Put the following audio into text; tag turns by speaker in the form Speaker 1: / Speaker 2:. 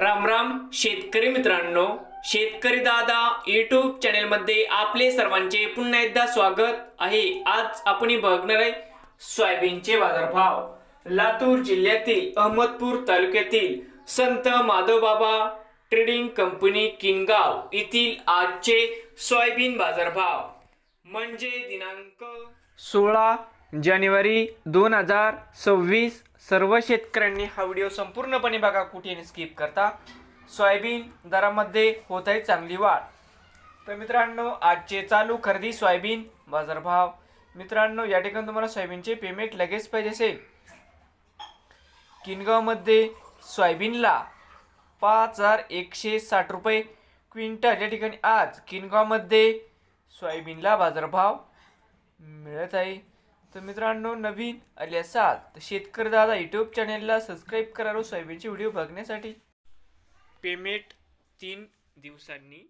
Speaker 1: राम राम शेतकरी मित्रांनो, शेतकरी दादा यूट्यूब चॅनलमध्ये आपले सर्वांचे पुन्हा एकदा स्वागत आहे। आज आपण बघणार आहे सोयाबीनचे बाजारभाव। लातूर जिल्ह्यातील अहमदपूर तालुक्यातील संत माधवबाबा ट्रेडिंग कंपनी किनगाव येथील आजचे सोयाबीन बाजारभाव म्हणजे दिनांक 16 जानेवारी 2026। सर्व शेतकऱ्यांनी हा व्हिडिओ संपूर्णपणे बघा, कुठे स्किप करता। सोयाबीन दरामध्ये होत आहे चांगली वाढ। तर मित्रांनो, आजचे चालू खरेदी सोयाबीन बाजारभाव। मित्रांनो, या ठिकाणी तुम्हाला सोयाबीनचे पेमेंट लगेच पाहिजे असेल, किनगाव मध्ये सोयाबीनला 5160 रुपये क्विंटल या ठिकाणी आज किनगाव मध्ये सोयाबीनला बाजारभाव मिळत आहे। तर मित्रांनो, नवीन आले असाल तर शेतकरी दादा यूट्यूब चॅनेलला सबस्क्राईब करा सोयाबीनचे व्हिडिओ बघण्यासाठी। पेमेंट 3 दिवसांनी